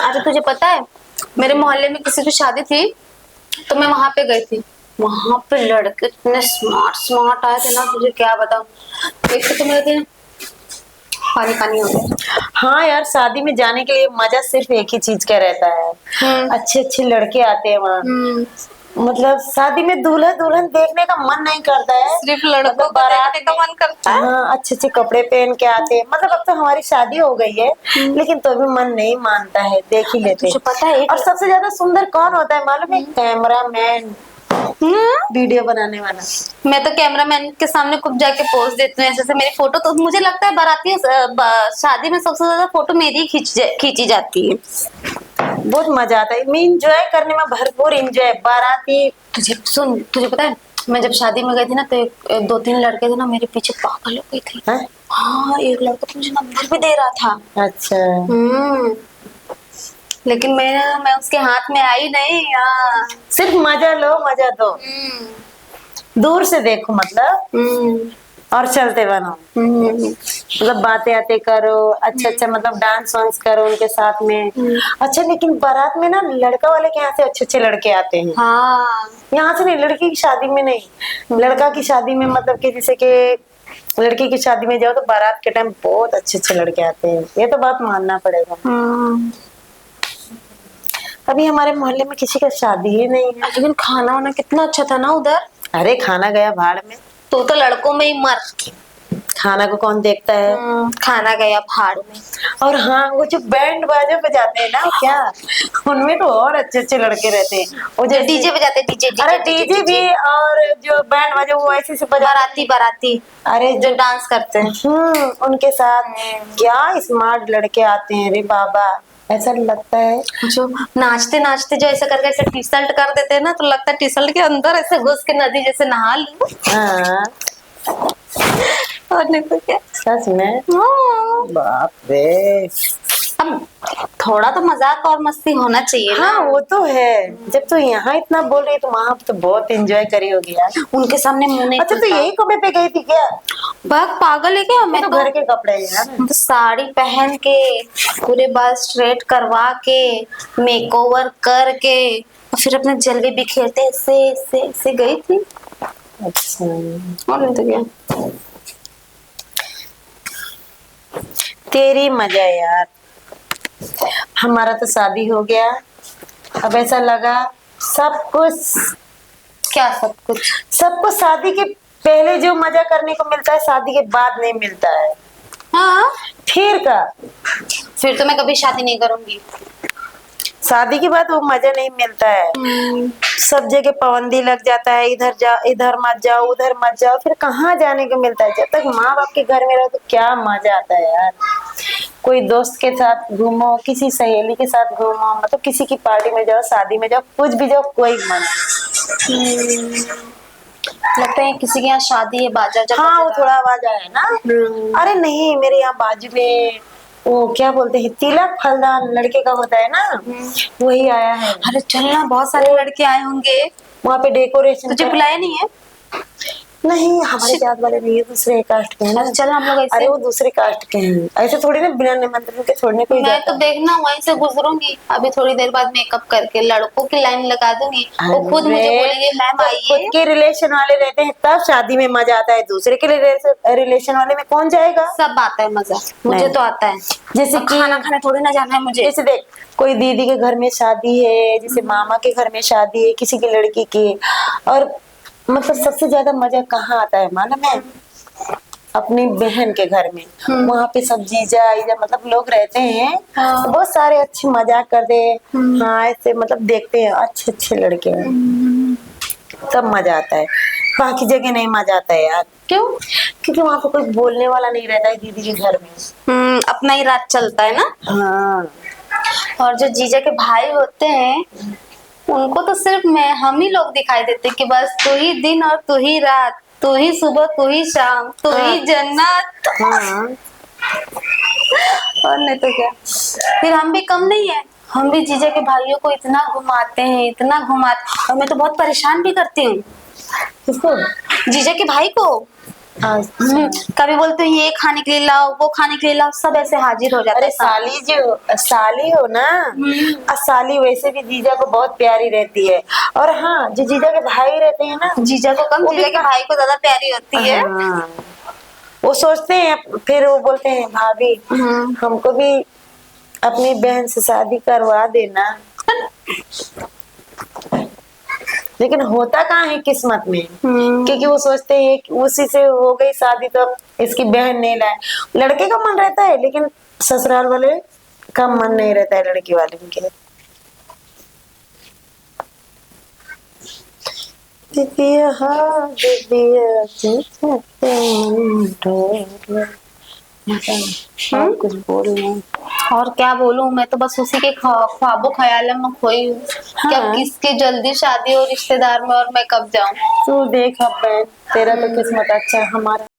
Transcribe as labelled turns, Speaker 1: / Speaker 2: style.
Speaker 1: अरे तुझे पता है, मेरे मोहल्ले में किसी की शादी थी तो मैं वहां पे गई थी। वहां पे लड़के इतने स्मार्ट स्मार्ट आए थे ना, तुझे क्या बताऊं। देख के तो मेरे दिन पानी पानी हो गया।
Speaker 2: हाँ यार, शादी में जाने के लिए मजा सिर्फ एक ही चीज का रहता है।
Speaker 1: हम्म।
Speaker 2: अच्छे अच्छे लड़के आते हैं वहाँ।
Speaker 1: हम्म।
Speaker 2: मतलब शादी में दूल्हा दुल्हन देखने का मन नहीं करता है।
Speaker 1: सिर्फ लड़कों
Speaker 2: मतलब
Speaker 1: को
Speaker 2: बारात
Speaker 1: देखने का
Speaker 2: में
Speaker 1: मन करता है।
Speaker 2: हाँ अच्छे अच्छे कपड़े पहन के आते हैं। मतलब अब तो हमारी शादी हो गई है,
Speaker 1: हम्म।
Speaker 2: लेकिन तो भी मन नहीं मानता है, देख ही
Speaker 1: अरे
Speaker 2: लेते
Speaker 1: तुझे
Speaker 2: हैं।
Speaker 1: पता है
Speaker 2: और सबसे ज्यादा सुंदर कौन होता है मालूम है?
Speaker 1: हम्म।
Speaker 2: कैमरा मैन, वीडियो बनाने वाला।
Speaker 1: मैं तो कैमरामैन के सामने खुद जाके पोज देती हूँ ऐसे से मेरी फोटो। तो मुझे लगता है बाराती शादी में सबसे ज्यादा फोटो मेरी ही खींची जाती है।
Speaker 2: बहुत मजा आता है। मैं इंजॉय करने में भरपूर इंजॉय बाराती।
Speaker 1: तुझे पता है, मैं जब शादी में गई थी ना तो दो तीन लड़के थे ना मेरे पीछे पागल हो गए थे।
Speaker 2: हाँ?
Speaker 1: हाँ, एक लड़का तो मुझे नंबर भी दे रहा था।
Speaker 2: अच्छा।
Speaker 1: हम्म। लेकिन मैं उसके हाथ में आई नहीं। हाँ।
Speaker 2: सिर्फ मजा लो, मजा दो, दूर से देखो मतलब,
Speaker 1: हम्म।
Speaker 2: और चलते बनो।
Speaker 1: हम्म।
Speaker 2: मतलब बातें आते करो, अच्छा अच्छा मतलब डांस वांस करो उनके साथ में।
Speaker 1: हम्म।
Speaker 2: अच्छा लेकिन बारात में ना लड़का वाले के यहाँ से अच्छे अच्छे लड़के आते हैं।
Speaker 1: हाँ।
Speaker 2: यहाँ से नहीं, लड़की की शादी में नहीं, लड़का की शादी में। मतलब कि जैसे कि लड़की की शादी में जाओ तो बारात के टाइम बहुत अच्छे अच्छे लड़के आते हैं, ये तो बात मानना पड़ेगा।
Speaker 1: हम्म।
Speaker 2: अभी हमारे मोहल्ले में किसी का शादी ही नहीं है।
Speaker 1: लेकिन खाना वाना कितना अच्छा था ना उधर।
Speaker 2: अरे खाना गया भाड़ में।
Speaker 1: तो लड़कों में ही मर।
Speaker 2: खाना को कौन देखता है।
Speaker 1: खाना गया भाड़ में।
Speaker 2: और हाँ, वो जो बैंड बाजा बजाते हैं ना, क्या उनमें तो और अच्छे अच्छे लड़के रहते हैं। वो
Speaker 1: जो
Speaker 2: जैसे
Speaker 1: डीजे बजाते, डीजे
Speaker 2: अरे
Speaker 1: डीजे
Speaker 2: डीजे भी, और जो बैंड बाजा वो ऐसे से बजाते
Speaker 1: बाराती बाराती
Speaker 2: अरे
Speaker 1: जो डांस करते हैं।
Speaker 2: उनके साथ क्या स्मार्ट लड़के आते हैं रे बाबा। ऐसा लगता है
Speaker 1: जो नाचते नाचते जो ऐसा करके ऐसे टी शर्ट कर देते हैं ना, तो लगता है टी शर्ट के अंदर ऐसे घुस के नदी जैसे नहा लूं।
Speaker 2: हाँ
Speaker 1: और नहीं तो क्या।
Speaker 2: सच में।
Speaker 1: हाँ।
Speaker 2: बाप रे।
Speaker 1: अब थोड़ा तो मजाक और मस्ती होना चाहिए ना।
Speaker 2: हाँ वो तो है। जब तो यहाँ इतना बोल रही है तो वहां तो बहुत एंजॉय करी होगी यार।
Speaker 1: उनके सामने मुंह नहीं
Speaker 2: अच्छा तो
Speaker 1: खुलता।
Speaker 2: यही कपड़े पे गई थी क्या?
Speaker 1: भाग पागल है क्या।
Speaker 2: ये
Speaker 1: मैं
Speaker 2: तो
Speaker 1: तो
Speaker 2: घर के कपड़े हैं यार।
Speaker 1: तो साड़ी पहन के पूरे बाल स्ट्रेट करवा के मेकओवर करके और फिर अपने जलवे बिखेरते ऐसे गई थी।
Speaker 2: अच्छा।
Speaker 1: और नहीं तो क्या।
Speaker 2: तेरी मजा यार। हमारा तो शादी हो गया। अब ऐसा लगा सब कुछ,
Speaker 1: क्या सब कुछ।
Speaker 2: सबको शादी के पहले जो मजा करने को मिलता है शादी के बाद नहीं मिलता है।
Speaker 1: हाँ,
Speaker 2: फिर का
Speaker 1: फिर तो मैं कभी शादी नहीं करूंगी।
Speaker 2: शादी के बाद वो मजा नहीं मिलता है। सब जगह पाबंदी लग जाता है, इधर जाओ, इधर मत जाओ, उधर मत जाओ, फिर कहाँ जाने को मिलता है। जब तक माँ बाप के घर में रहो तो क्या मजा आता है यार। कोई दोस्त के साथ घूमो, किसी सहेली के साथ घूमो, मतलब किसी की पार्टी में जाओ, शादी में जाओ, कुछ भी जाओ, कोई मना नहीं।
Speaker 1: लगता है किसी के यहाँ शादी है, बाजा जब
Speaker 2: हाँ वो
Speaker 1: बजेगा।
Speaker 2: थोड़ा आवाज आया ना। अरे नहीं, मेरे यहाँ बाजू में वो क्या बोलते हैं, तिलक फलदान लड़के का होता है ना, वही आया है।
Speaker 1: अरे चलना, बहुत सारे लड़के आए होंगे।
Speaker 2: वहाँ पे डेकोरेशन
Speaker 1: तुझे बुलाया नहीं है।
Speaker 2: नहीं, हमारे जात वाले नहीं है, दूसरे कास्ट के हैं ना।
Speaker 1: अरे चल हम लोग ऐसे।
Speaker 2: अरे वो दूसरे कास्ट के हैं, ऐसे थोड़ी ना बिना निमंत्रण के छोड़ने कोई
Speaker 1: मैं
Speaker 2: जाता
Speaker 1: तो
Speaker 2: है।
Speaker 1: देखना वहीं से गुजरूंगी अभी थोड़ी देर बाद, मेकअप करके लड़कों की लाइन लगा दूंगी। वो खुद मुझे
Speaker 2: अरे,
Speaker 1: बोलेंगे मैम
Speaker 2: तो खुद
Speaker 1: आइए।
Speaker 2: के रिलेशन वाले रहते हैं तब शादी में मजा आता है, दूसरे के रिलेशन वाले में कौन जाएगा।
Speaker 1: सब आता है मजा, मुझे
Speaker 2: नहीं।
Speaker 1: तो आता है।
Speaker 2: जैसे
Speaker 1: और
Speaker 2: कि
Speaker 1: खाना खाने थोड़ी ना जाना है मुझे।
Speaker 2: जैसे देख, कोई दीदी के घर में शादी है, जैसे मामा के घर में शादी है किसी की लड़की की, और मतलब सबसे ज्यादा मजा कहाँ आता है मालूम है? अपनी बहन के घर में। वहाँ पे सब जीजा ईजा मतलब लोग रहते हैं।
Speaker 1: हाँ।
Speaker 2: तो बहुत सारे अच्छे मजाक करते हैं। हाँ ऐसे मतलब देखते हैं अच्छे अच्छे लड़के हैं, तब मजा आता है। बाकी जगह नहीं मजा आता है यार।
Speaker 1: क्यों।
Speaker 2: क्योंकि वहाँ पे कोई बोलने वाला नहीं रहता है दीदी के घर में।
Speaker 1: अपना ही राज चलता है ना।
Speaker 2: हाँ।
Speaker 1: और जो जीजा के भाई होते हैं उनको तो सिर्फ मैं हम ही लोग दिखाई देते कि बस तू ही दिन और तू ही रात, तू ही सुबह तू ही शाम, तू ही जन्नत।
Speaker 2: हाँ।
Speaker 1: और नहीं तो क्या। फिर हम भी कम नहीं है, हम भी जीजा के भाइयों को इतना घुमाते हैं, इतना घुमाते, और मैं तो बहुत परेशान भी करती हूँ
Speaker 2: किसको?
Speaker 1: जीजा के भाई को। कभी बोलते हैं ये खाने के लिए लाओ, वो खाने के लिए लाओ, सब ऐसे हाजिर हो जाता
Speaker 2: अरे
Speaker 1: है
Speaker 2: साली जो साली हो ना, साली वैसे भी जीजा को बहुत प्यारी रहती है। और हाँ, जो जीजा के भाई रहते हैं ना,
Speaker 1: जीजा को कम,
Speaker 2: वो
Speaker 1: जीजा
Speaker 2: भी
Speaker 1: के भाई को ज्यादा प्यारी होती है।
Speaker 2: हाँ, वो सोचते हैं, फिर वो बोलते हैं भाभी हमको भी अपनी बहन से शादी करवा देना। लेकिन होता कहाँ है किस्मत में, क्योंकि वो सोचते हैं कि उसी से हो गई शादी तो अब इसकी बहन नहीं लाए। लड़के का मन रहता है लेकिन ससुराल वाले का मन नहीं रहता है लड़की वाले के। दिव्या हाँ दिव्या और कुछ बोल नहीं।
Speaker 1: और क्या बोलूं, मैं तो बस उसी के ख्वाबों ख्यालों में खोई हूँ कि अब
Speaker 2: हाँ।
Speaker 1: किसकी जल्दी शादी हो रिश्तेदार में और मैं कब जाऊं।
Speaker 2: तू देख अब तेरा तो किस्मत अच्छा है, हमारा